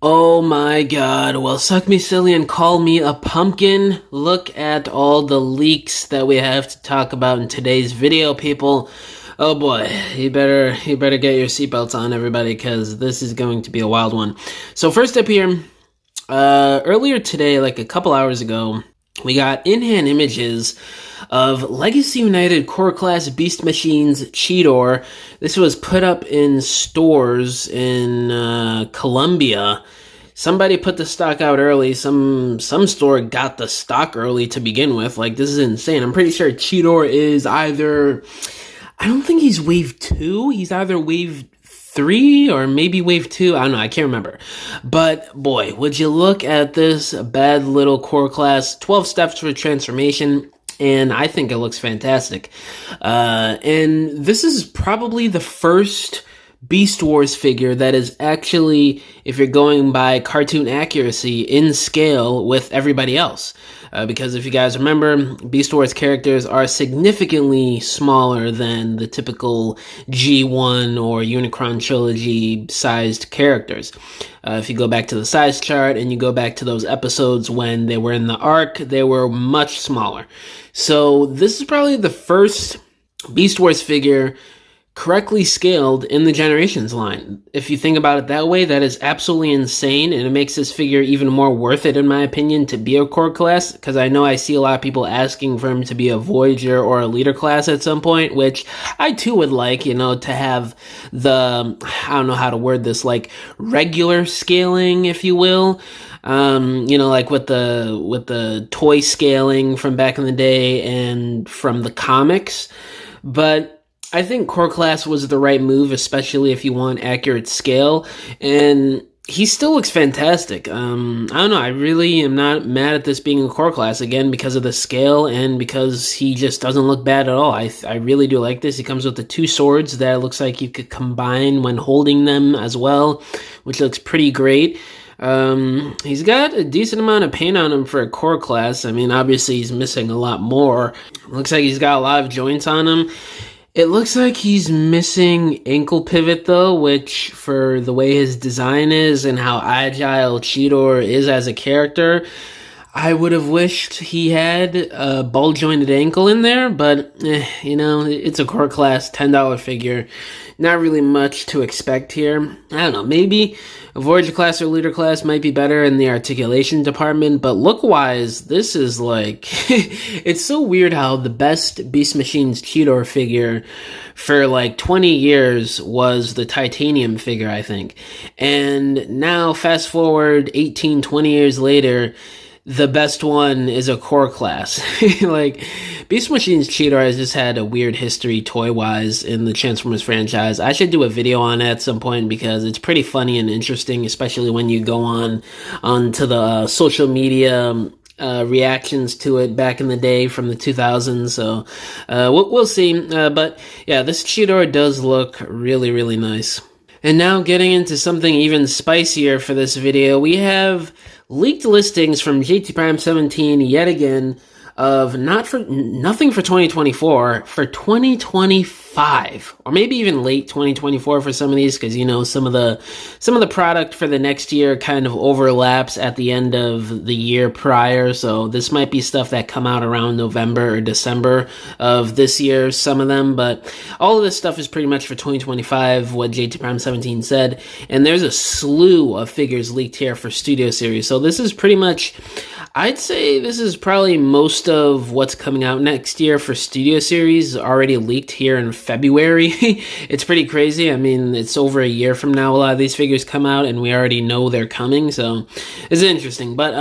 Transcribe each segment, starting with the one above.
Oh my god, well, suck me silly and call me a pumpkin. Look at all the leaks that we have to talk about in today's video, people. Oh boy, you better get your seatbelts on, everybody, because this is going to be a wild one. So first up here, earlier today, like a couple hours ago, we got in-hand images of Legacy United Core Class Beast Machines Cheetor. This was put up in stores in Colombia. Somebody put the stock out early. Some store got the stock early to begin with. Like, this is insane. I'm pretty sure Cheetor is either... I don't think he's wave 2. He's either wave 3 or maybe wave 2. I don't know. I can't remember. But boy, would you look at this bad little core class. 12 steps for transformation. And I think it looks fantastic. And this is probably the first Beast Wars figure that is actually, if you're going by cartoon accuracy, in scale with everybody else. Because if you guys remember, Beast Wars characters are significantly smaller than the typical G1 or Unicron Trilogy sized characters. If you go back to the size chart and you go back to those episodes when they were in the arc, they were much smaller. So this is probably the first Beast Wars figure correctly scaled in the Generations line. If you think about it that way, that is absolutely insane, and it makes this figure even more worth it, in my opinion, to be a core class, because I know I see a lot of people asking for him to be a Voyager or a leader class at some point, which I too would like, to have the, I don't know how to word this, like regular scaling, if you will. Like with the toy scaling from back in the day and from the comics. But I think core class was the right move, especially if you want accurate scale, and he still looks fantastic. I don't know, I really am not mad at this being a core class, again, because of the scale and because he just doesn't look bad at all. I really do like this. He comes with the 2 swords that it looks like you could combine when holding them as well, which looks pretty great. He's got a decent amount of paint on him for a core class. I mean, obviously he's missing a lot more. Looks like he's got a lot of joints on him. It looks like he's missing ankle pivot, though, which, for the way his design is and how agile Cheetor is as a character, I would have wished he had a ball-jointed ankle in there, but, it's a core class, $10 figure. Not really much to expect here. I don't know, maybe a Voyager class or leader class might be better in the articulation department, but look-wise, this is like... it's so weird how the best Beast Machines Cheetor figure for like 20 years was the titanium figure, I think. And now, fast forward 18, 20 years later, the best one is a core class. Like, Beast Machines Cheetor has just had a weird history toy-wise in the Transformers franchise. I should do a video on it at some point because it's pretty funny and interesting, especially when you go onto the social media reactions to it back in the day from the 2000s. So we'll see. But yeah, this Cheetor does look really, really nice. And now getting into something even spicier for this video, we have leaked listings from JT Prime 17 yet again of nothing for 2024, for 2025, or maybe even late 2024 for some of these, because some of the product for the next year kind of overlaps at the end of the year prior. So this might be stuff that come out around November or December of this year, some of them, but all of this stuff is pretty much for 2025, what JT Prime 17 said. And there's a slew of figures leaked here for Studio Series. So this is pretty much, I'd say this is probably most of what's coming out next year for Studio Series already leaked here in February. It's pretty crazy. I mean, it's over a year from now a lot of these figures come out, and we already know they're coming, so it's interesting. But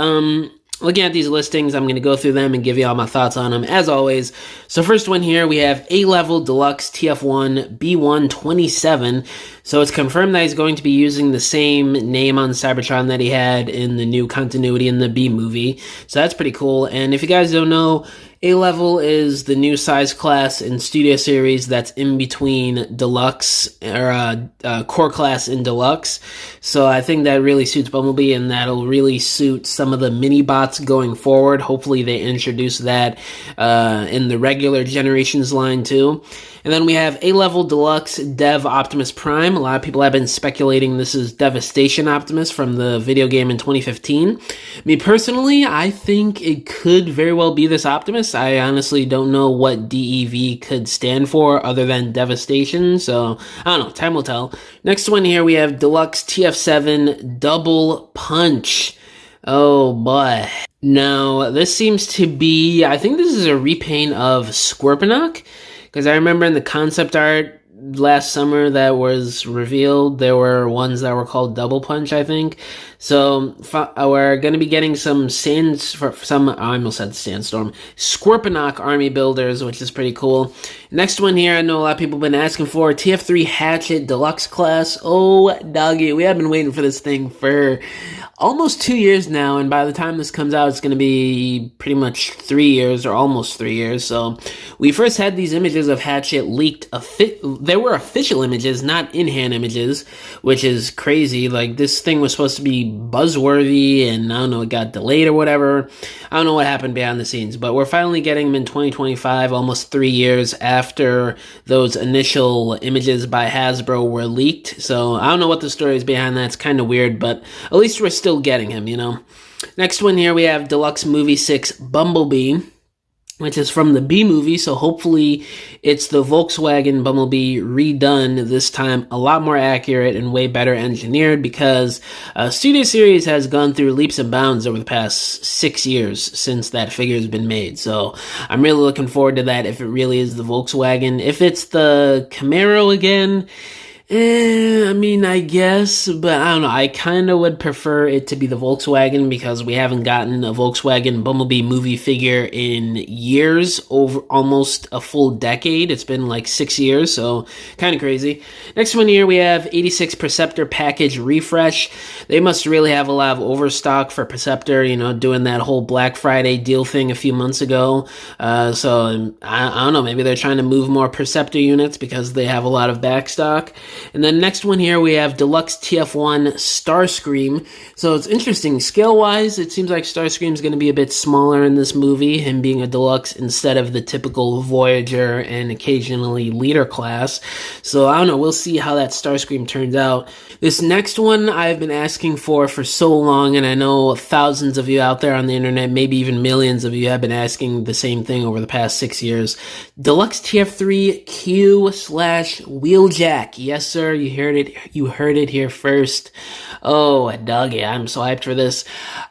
looking at these listings, I'm going to go through them and give you all my thoughts on them, as always. So first one here, we have A-Level Deluxe TF1 B127. So it's confirmed that he's going to be using the same name on Cybertron that he had in the new continuity in the B movie. So that's pretty cool. And if you guys don't know, A-Level is the new size class in Studio Series that's in between Deluxe, or Core Class and Deluxe. So I think that really suits Bumblebee, and that'll really suit some of the mini-bots going forward. Hopefully they introduce that in the regular Generations line too. And then we have A-Level Deluxe Dev Optimus Prime. A lot of people have been speculating this is Devastation Optimus from the video game in 2015. Me personally, I think it could very well be this Optimus. I honestly don't know what DEV could stand for other than Devastation, so I don't know, time will tell. Next one here we have Deluxe TF7 Double Punch. Oh boy. Now, this seems to be, I think this is a repaint of Scorponok. Because I remember in the concept art last summer that was revealed, there were ones that were called Double Punch, I think. So we're going to be getting some I almost said Sandstorm, Scorponok army builders, which is pretty cool. Next one here, I know a lot of people have been asking for, TF3 Hatchet Deluxe Class. Oh, doggy, we have been waiting for this thing for almost 2 years now, and by the time this comes out, it's going to be pretty much 3 years, or almost 3 years. So we first had these images of Hatchet leaked. They were official images, not in-hand images, which is crazy. Like, this thing was supposed to be buzzworthy, and I don't know, it got delayed or whatever. I don't know what happened behind the scenes, but we're finally getting them in 2025, almost 3 years after those initial images by Hasbro were leaked. So I don't know what the story is behind that. It's kind of weird, but at least we're still getting him, you know. Next one here we have Deluxe Movie 6 Bumblebee, which is from the B movie, so hopefully it's the Volkswagen Bumblebee redone, this time a lot more accurate and way better engineered, because Studio Series has gone through leaps and bounds over the past 6 years since that figure has been made. So I'm really looking forward to that if it really is the Volkswagen. If it's the Camaro again, I mean, I guess, but I don't know. I kind of would prefer it to be the Volkswagen because we haven't gotten a Volkswagen Bumblebee movie figure in years, over almost a full decade. It's been like 6 years, so kind of crazy. Next one here, we have 86 Perceptor Package Refresh. They must really have a lot of overstock for Perceptor, you know, doing that whole Black Friday deal thing a few months ago. So I don't know, maybe they're trying to move more Perceptor units because they have a lot of backstock. And then next one here, we have Deluxe TF1 Starscream. So it's interesting. Scale-wise, it seems like Starscream's going to be a bit smaller in this movie, him being a deluxe instead of the typical Voyager and occasionally Leader class. So I don't know. We'll see how that Starscream turns out. This next one I've been asking for so long, and I know thousands of you out there on the internet, maybe even millions of you have been asking the same thing over the past 6 years. Deluxe TF3 Q/Wheeljack. Yes, sir, you heard it here first. Oh, doggy, I'm so hyped for this.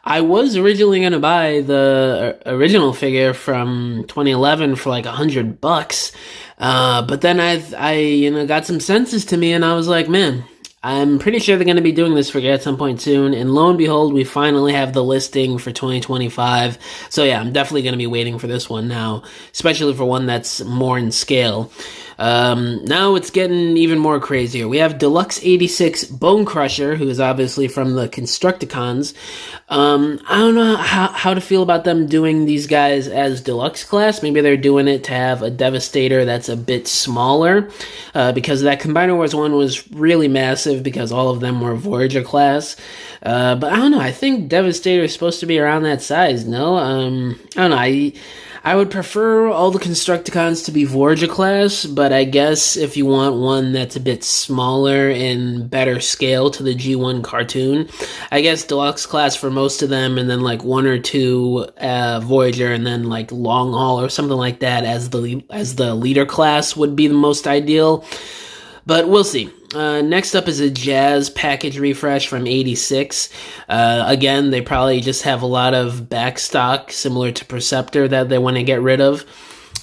I was originally going to buy the original figure from 2011 for like $100, but then I got some senses to me, and I was like, man, I'm pretty sure they're going to be doing this figure at some point soon, and lo and behold, we finally have the listing for 2025. So yeah, I'm definitely going to be waiting for this one now, especially for one that's more in scale. Now it's getting even more crazier. We have Deluxe 86 Bone Crusher, who is obviously from the Constructicons. I don't know how to feel about them doing these guys as deluxe class. Maybe they're doing it to have a Devastator that's a bit smaller, because that Combiner Wars one was really massive because all of them were Voyager class. But I don't know, I think Devastator is supposed to be around that size, no? I don't know, I would prefer all the Constructicons to be Voyager class, but I guess if you want one that's a bit smaller and better scale to the G1 cartoon, I guess deluxe class for most of them, and then like one or two Voyager, and then like long haul or something like that as the leader class would be the most ideal. But we'll see. Next up is a Jazz package refresh from 86. Again, they probably just have a lot of backstock similar to Perceptor that they want to get rid of.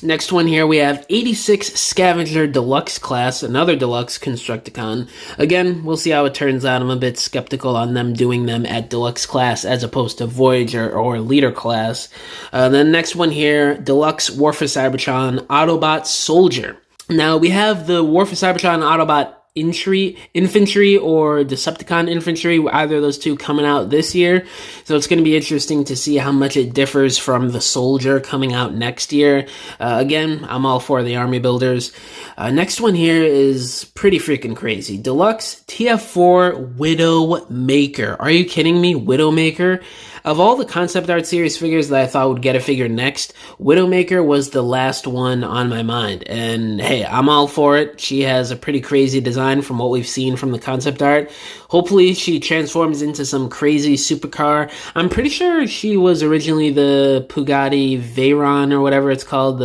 Next one here, we have 86 Scavenger Deluxe class, another deluxe Constructicon. Again, we'll see how it turns out. I'm a bit skeptical on them doing them at deluxe class as opposed to Voyager or Leader class. Then next one here, Deluxe War for Cybertron Autobot Soldier. Now, we have the War for Cybertron Autobot Infantry or Decepticon Infantry, either of those two coming out this year. So it's going to be interesting to see how much it differs from the Soldier coming out next year. Again, I'm all for the army builders. Next one here is pretty freaking crazy. Deluxe TF4 Widowmaker. Are you kidding me? Widowmaker? Of all the concept art series figures that I thought would get a figure next, Widowmaker was the last one on my mind. And hey, I'm all for it. She has a pretty crazy design from what we've seen from the concept art. Hopefully she transforms into some crazy supercar. I'm pretty sure she was originally the Bugatti Veyron or whatever it's called,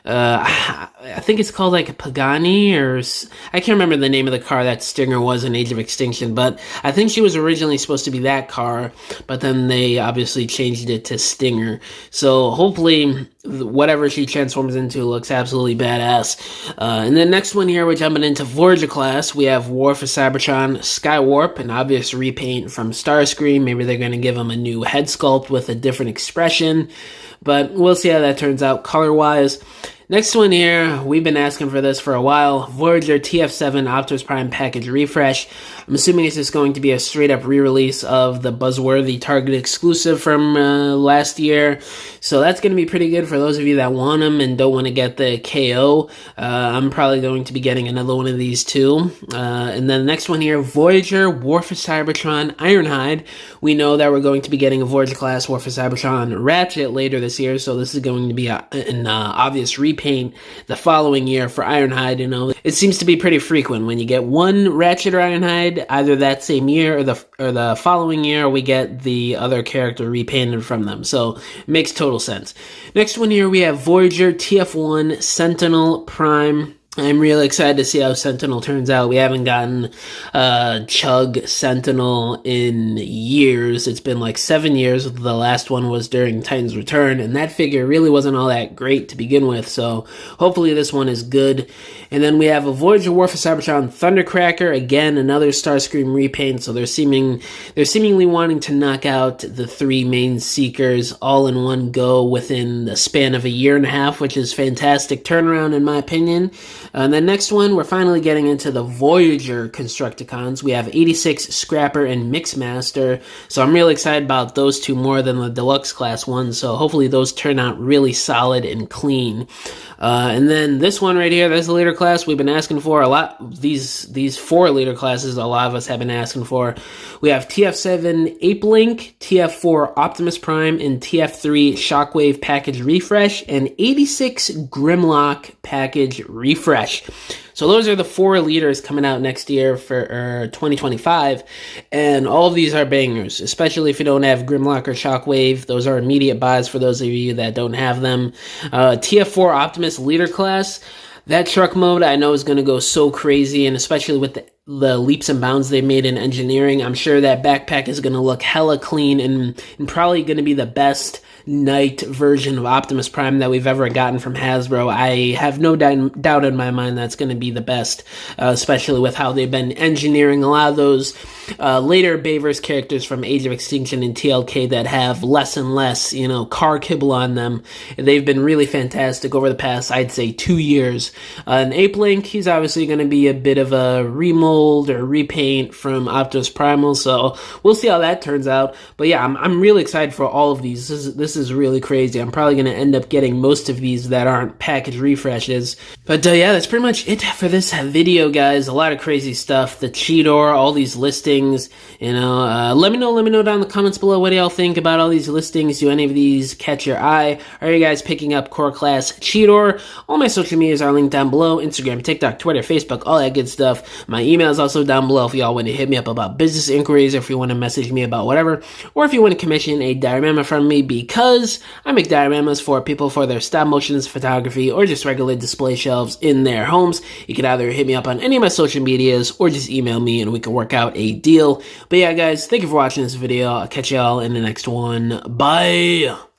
I think it's called like a Pagani, or I can't remember the name of the car that Stinger was in Age of Extinction, but I think she was originally supposed to be that car, but then they obviously changed it to Stinger. So hopefully whatever she transforms into looks absolutely badass. And the next one here, we're jumping into Voyager class. We have War for Cybertron Skywarp, an obvious repaint from Starscream. Maybe they're going to give him a new head sculpt with a different expression, but we'll see how that turns out color-wise. Next one here, we've been asking for this for a while. Voyager TF7 Optimus Prime Package Refresh. I'm assuming it's just going to be a straight-up re-release of the buzzworthy Target exclusive from last year. So that's going to be pretty good for those of you that want them and don't want to get the KO. I'm probably going to be getting another one of these too. And then the next one here, Voyager War for Cybertron Ironhide. We know that we're going to be getting a Voyager class War for Cybertron Ratchet later this year, so this is going to be an obvious repaint the following year for Ironhide. You know, it seems to be pretty frequent when you get one Ratchet or Ironhide, either that same year or the following year, we get the other character repainted from them. So it makes total sense. Next one here, we have Voyager TF1 Sentinel Prime. I'm really excited to see how Sentinel turns out. We haven't gotten Chug Sentinel in years. It's been like 7 years. The last one was during Titan's Return, and that figure really wasn't all that great to begin with, so hopefully this one is good. And then we have a Voyager War for Cybertron Thundercracker. Again, another Starscream repaint, so they're seemingly wanting to knock out the three main Seekers all in one go within the span of a year and a half, which is fantastic turnaround in my opinion. And then next one, we're finally getting into the Voyager Constructicons. We have 86 Scrapper and Mixmaster, so I'm really excited about those two more than the Deluxe Class ones, so hopefully those turn out really solid and clean. And then this one right here, this leader class we've been asking for a lot. These four leader classes a lot of us have been asking for. We have TF7 Ape Link, TF4 Optimus Prime, and TF3 Shockwave Package Refresh, and 86 Grimlock Package Refresh. So those are the four leaders coming out next year for 2025, and all of these are bangers, especially if you don't have Grimlock or Shockwave. Those are immediate buys for those of you that don't have them. TF4 Optimus Leader Class, that truck mode I know is going to go so crazy, and especially with the leaps and bounds they made in engineering, I'm sure that backpack is going to look hella clean and probably going to be the best Knight version of Optimus Prime that we've ever gotten from Hasbro. I have no doubt in my mind that's going to be the best, especially with how they've been engineering a lot of those later Bayverse characters from Age of Extinction and TLK that have less and less, car kibble on them. They've been really fantastic over the past, I'd say, 2 years. And Ape Link, he's obviously going to be a bit of a remold or repaint from Optimus Primal, so we'll see how that turns out. But yeah, I'm really excited for all of these. This is really crazy. I'm probably going to end up getting most of these that aren't package refreshes. But yeah, that's pretty much it for this video, guys. A lot of crazy stuff. The Cheetor, all these listings, let me know down in the comments below, what do y'all think about all these listings? Do any of these catch your eye? Are you guys picking up Core Class Cheetor? All my social medias are linked down below: Instagram, TikTok, Twitter, Facebook, all that good stuff. My email is also down below if y'all want to hit me up about business inquiries, if you want to message me about whatever, or if you want to commission a diorama from me, because I make dioramas for people for their stop motions, photography, or just regular display shelves in their homes. You can either hit me up on any of my social medias or just email me and we can work out a deal. But yeah, guys, thank you for watching this video. I'll catch y'all in the next one. Bye!